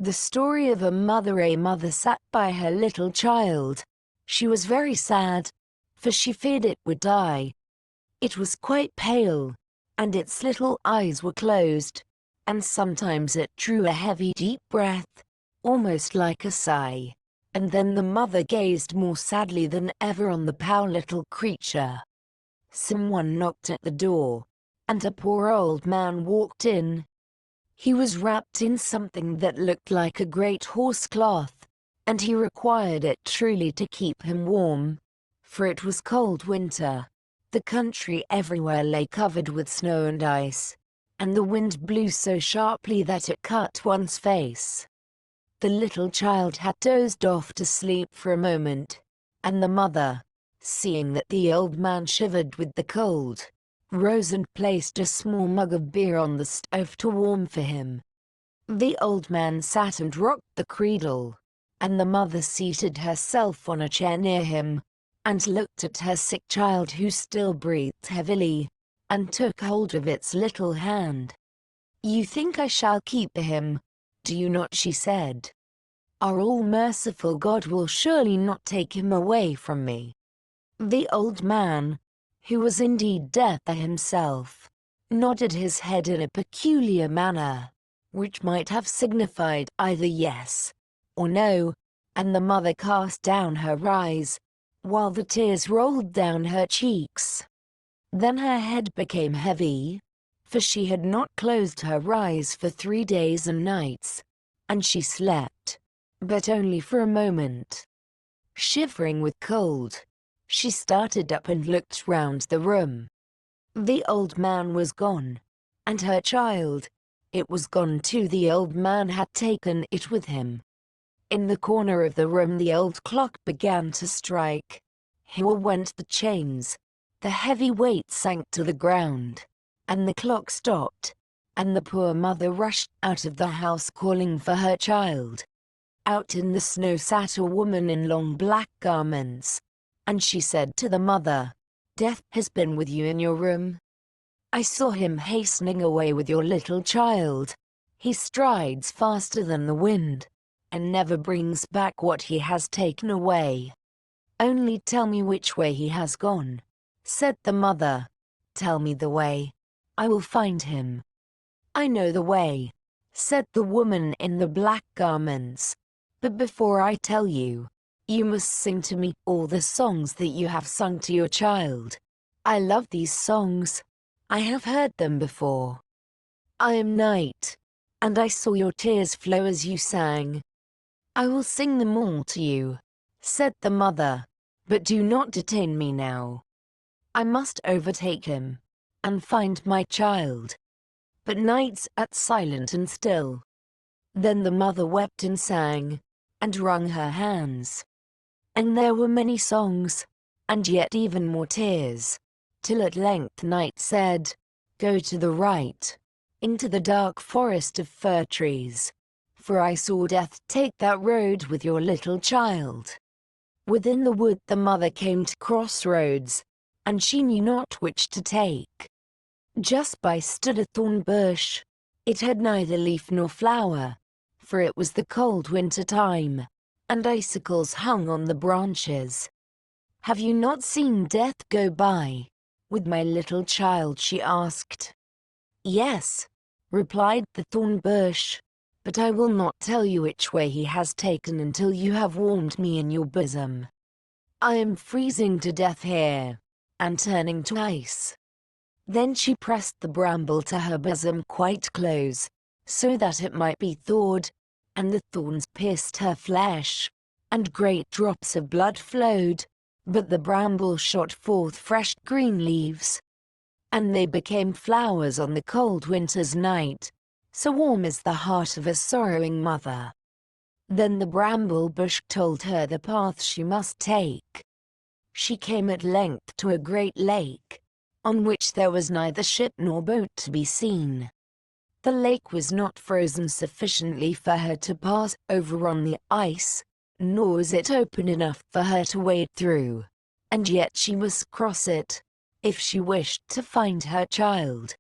The story of a mother. A mother sat by her little child. She was very sad, for she feared it would die. It was quite pale, and its little eyes were closed, and sometimes it drew a heavy deep breath, almost like a sigh. And then the mother gazed more sadly than ever on the poor little creature. Someone knocked at the door, and a poor old man walked in. He was wrapped in something that looked like a great horse cloth, and he required it truly to keep him warm, for it was cold winter. The country everywhere lay covered with snow and ice, and the wind blew so sharply that it cut one's face. The little child had dozed off to sleep for a moment, and the mother, seeing that the old man shivered with the cold, rose and placed a small mug of beer on the stove to warm for him. The old man sat and rocked the cradle, and the mother seated herself on a chair near him, and looked at her sick child who still breathed heavily, and took hold of its little hand. "You think I shall keep him, do you not?" she said. "Our all-merciful God will surely not take him away from me." The old man, who was indeed death himself, nodded his head in a peculiar manner, which might have signified either yes or no, and the mother cast down her eyes, while the tears rolled down her cheeks. Then her head became heavy, for she had not closed her eyes for 3 days and nights, and she slept, but only for a moment. Shivering with cold, she started up and looked round the room. The old man was gone, and her child, it was gone too. The old man had taken it with him. In the corner of the room the old clock began to strike. Here went the chains, the heavy weight sank to the ground, and the clock stopped, and the poor mother rushed out of the house calling for her child. Out in the snow sat a woman in long black garments, and she said to the mother, "Death has been with you in your room. I saw him hastening away with your little child. He strides faster than the wind, and never brings back what he has taken away. Only tell me which way he has gone," said the mother. "Tell me the way. I will find him." "I know the way," said the woman in the black garments. "But before I tell you, you must sing to me all the songs that you have sung to your child. I love these songs. I have heard them before. I am Night, and I saw your tears flow as you sang. I will sing them all to you," said the mother, "but do not detain me now. I must overtake him, and find my child." But Night sat silent and still. Then the mother wept and sang, and wrung her hands. And there were many songs, and yet even more tears, till at length Night said, "Go to the right, into the dark forest of fir trees, for I saw Death take that road with your little child." Within the wood the mother came to crossroads, and she knew not which to take. Just by stood a thorn bush. It had neither leaf nor flower, for it was the cold winter time, and icicles hung on the branches. "Have you not seen Death go by with my little child?" she asked. "Yes," replied the thorn bush, "but I will not tell you which way he has taken until you have warmed me in your bosom. I am freezing to death here, and turning to ice." Then she pressed the bramble to her bosom quite close, so that it might be thawed, and the thorns pierced her flesh, and great drops of blood flowed, but the bramble shot forth fresh green leaves, and they became flowers on the cold winter's night, so warm is the heart of a sorrowing mother. Then the bramble bush told her the path she must take. She came at length to a great lake, on which there was neither ship nor boat to be seen. The lake was not frozen sufficiently for her to pass over on the ice, nor was it open enough for her to wade through, and yet she must cross it, if she wished to find her child.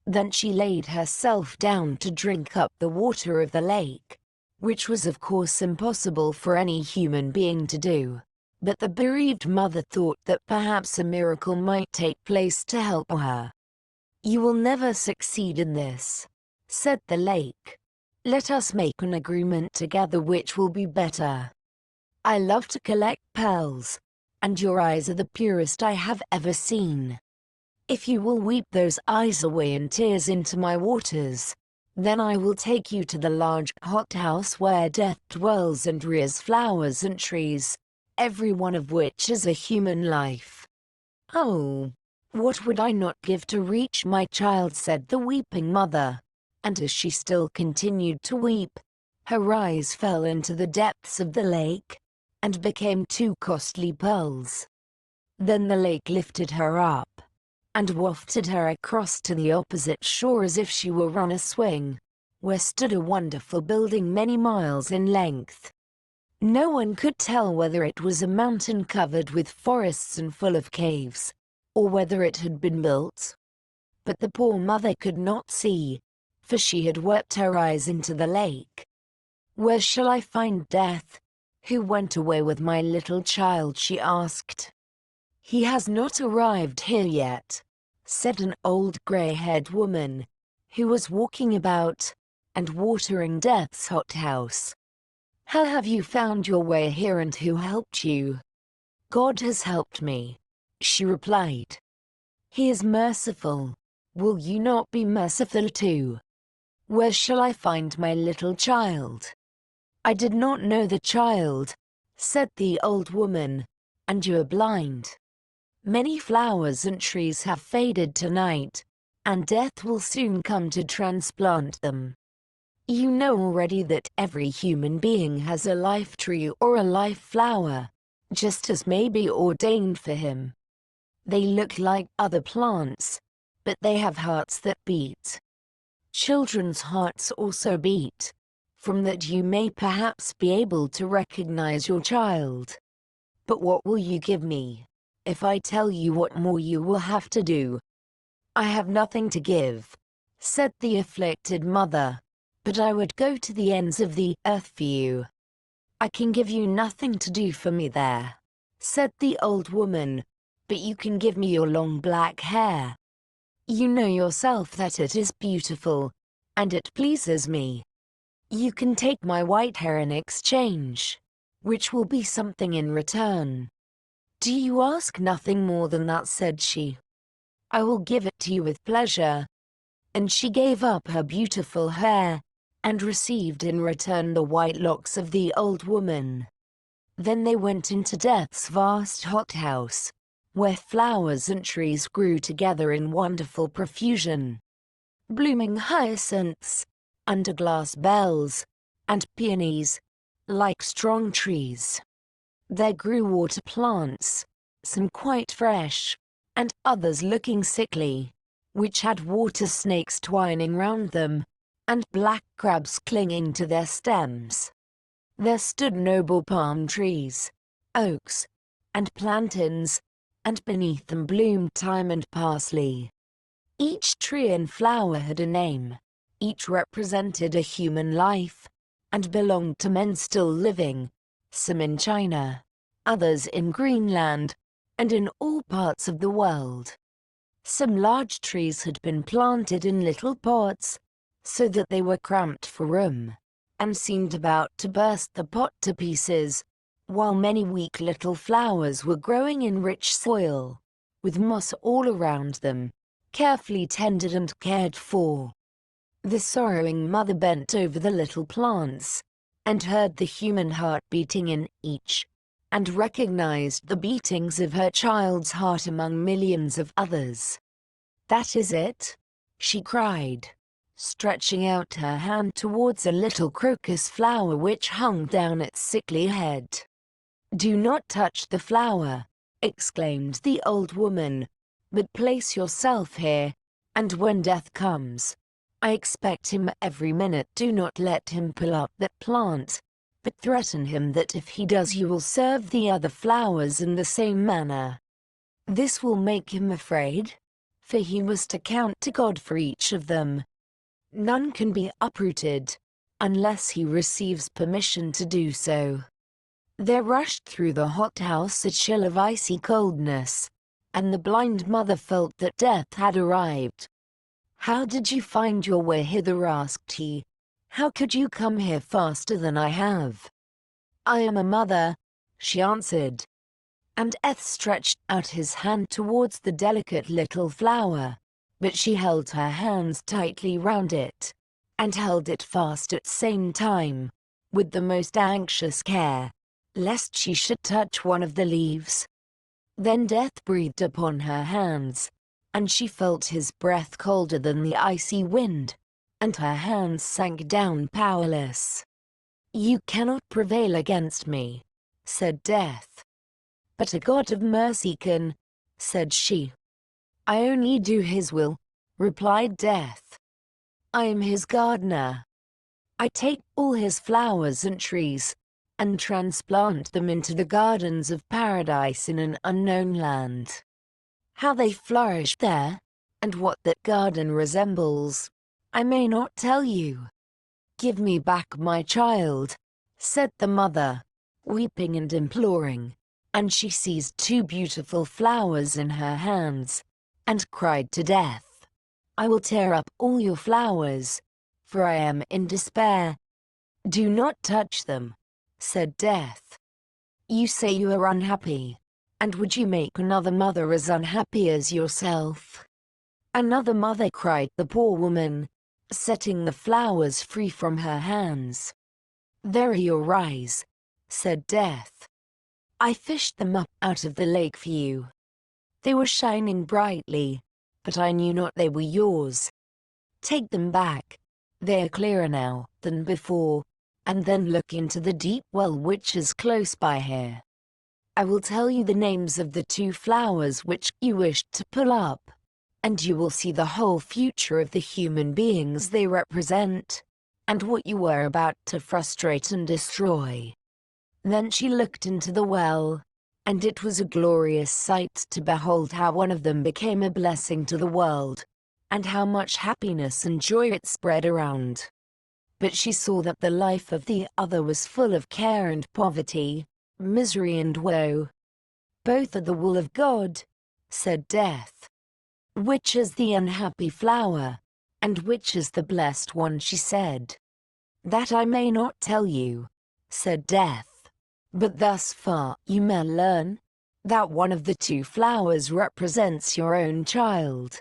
Then she laid herself down to drink up the water of the lake, which was of course impossible for any human being to do. But the bereaved mother thought that perhaps a miracle might take place to help her. "You will never succeed in this," said the lake. "Let us make an agreement together which will be better. I love to collect pearls, and your eyes are the purest I have ever seen. If you will weep those eyes away in tears into my waters, then I will take you to the large hothouse where death dwells and rears flowers and trees, every one of which is a human life." "Oh, what would I not give to reach my child," said the weeping mother. And as she still continued to weep, her eyes fell into the depths of the lake, and became two costly pearls. Then the lake lifted her up, and wafted her across to the opposite shore as if she were on a swing, where stood a wonderful building many miles in length. No one could tell whether it was a mountain covered with forests and full of caves, or whether it had been built. But the poor mother could not see, for she had wept her eyes into the lake. "Where shall I find death? Who went away with my little child?" she asked. "He has not arrived here yet," said an old gray-haired woman, who was walking about and watering Death's hothouse. "How have you found your way here, and who helped you?" "God has helped me," she replied. "He is merciful. Will you not be merciful too?" "Where shall I find my little child?" "I did not know the child," said the old woman, "and you are blind. Many flowers and trees have faded tonight, and death will soon come to transplant them. You know already that every human being has a life tree or a life flower, just as may be ordained for him. They look like other plants, but they have hearts that beat. Children's hearts also beat. From that you may perhaps be able to recognize your child. But what will you give me if I tell you what more you will have to do?" "I have nothing to give," said the afflicted mother, "but I would go to the ends of the earth for you." "I can give you nothing to do for me there," said the old woman, "but you can give me your long black hair. You know yourself that it is beautiful, and it pleases me. You can take my white hair in exchange, which will be something in return." "Do you ask nothing more than that?" said she. "I will give it to you with pleasure." And she gave up her beautiful hair, and received in return the white locks of the old woman. Then they went into Death's vast hothouse, where flowers and trees grew together in wonderful profusion. Blooming hyacinths, underglass bells, and peonies, like strong trees. There grew water plants, some quite fresh, and others looking sickly, which had water snakes twining round them, and black crabs clinging to their stems. There stood noble palm trees, oaks, and plantains, and beneath them bloomed thyme and parsley. Each tree and flower had a name, each represented a human life, and belonged to men still living, some in China, others in Greenland, and in all parts of the world. Some large trees had been planted in little pots, so that they were cramped for room, and seemed about to burst the pot to pieces, while many weak little flowers were growing in rich soil, with moss all around them, carefully tended and cared for. The sorrowing mother bent over the little plants, and heard the human heart beating in each, and recognized the beatings of her child's heart among millions of others. "That is it," she cried, stretching out her hand towards a little crocus flower which hung down its sickly head. "Do not touch the flower," exclaimed the old woman, "but place yourself here, and when death comes, I expect him every minute. Do not let him pull up that plant, but threaten him that if he does you will serve the other flowers in the same manner. This will make him afraid, for he must account to God for each of them. None can be uprooted, unless he receives permission to do so. There rushed through the hot house a chill of icy coldness, and the blind mother felt that death had arrived. "How did you find your way hither?" asked he. "How could you come here faster than I have?" "I am a mother," she answered. And Eth stretched out his hand towards the delicate little flower, but she held her hands tightly round it, and held it fast at the same time, with the most anxious care, lest she should touch one of the leaves. Then Death breathed upon her hands, and she felt his breath colder than the icy wind, and her hands sank down powerless. "You cannot prevail against me," said Death. "But a God of mercy can," said she. "I only do his will," replied Death. "I am his gardener. I take all his flowers and trees, and transplant them into the gardens of paradise in an unknown land. How they flourish there, and what that garden resembles, I may not tell you." "Give me back my child," said the mother, weeping and imploring, and she seized two beautiful flowers in her hands, and cried to Death, "I will tear up all your flowers, for I am in despair." "Do not touch them," said Death. "You say you are unhappy, and would you make another mother as unhappy as yourself?" "Another mother," cried the poor woman, setting the flowers free from her hands. "There are your eyes," said Death. "I fished them up out of the lake for you. They were shining brightly, but I knew not they were yours. Take them back, they are clearer now than before, and then look into the deep well which is close by here. I will tell you the names of the two flowers which you wished to pull up, and you will see the whole future of the human beings they represent, and what you were about to frustrate and destroy." Then she looked into the well, and it was a glorious sight to behold how one of them became a blessing to the world, and how much happiness and joy it spread around. But she saw that the life of the other was full of care and poverty, misery and woe. "Both are the will of God," said Death. "Which is the unhappy flower, and which is the blessed one?" she said. "That I may not tell you," said Death. "But thus far you may learn that one of the two flowers represents your own child.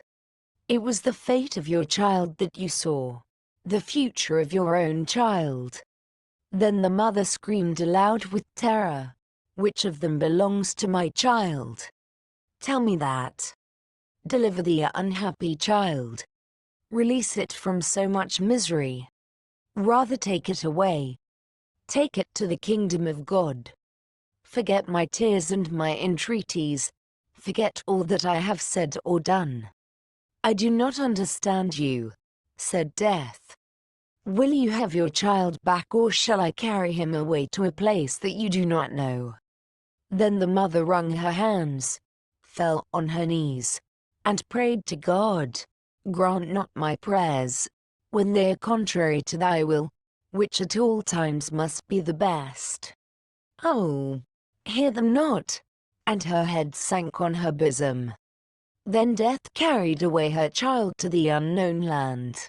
It was the fate of your child that you saw, the future of your own child." Then the mother screamed aloud with terror, "Which of them belongs to my child? Tell me that. Deliver the unhappy child. Release it from so much misery. Rather take it away. Take it to the kingdom of God. Forget my tears and my entreaties. Forget all that I have said or done." "I do not understand you," said Death. "Will you have your child back, or shall I carry him away to a place that you do not know?" Then the mother wrung her hands, fell on her knees, and prayed to God, "Grant not my prayers, when they are contrary to thy will, which at all times must be the best. Oh, hear them not." And her head sank on her bosom. Then Death carried away her child to the unknown land.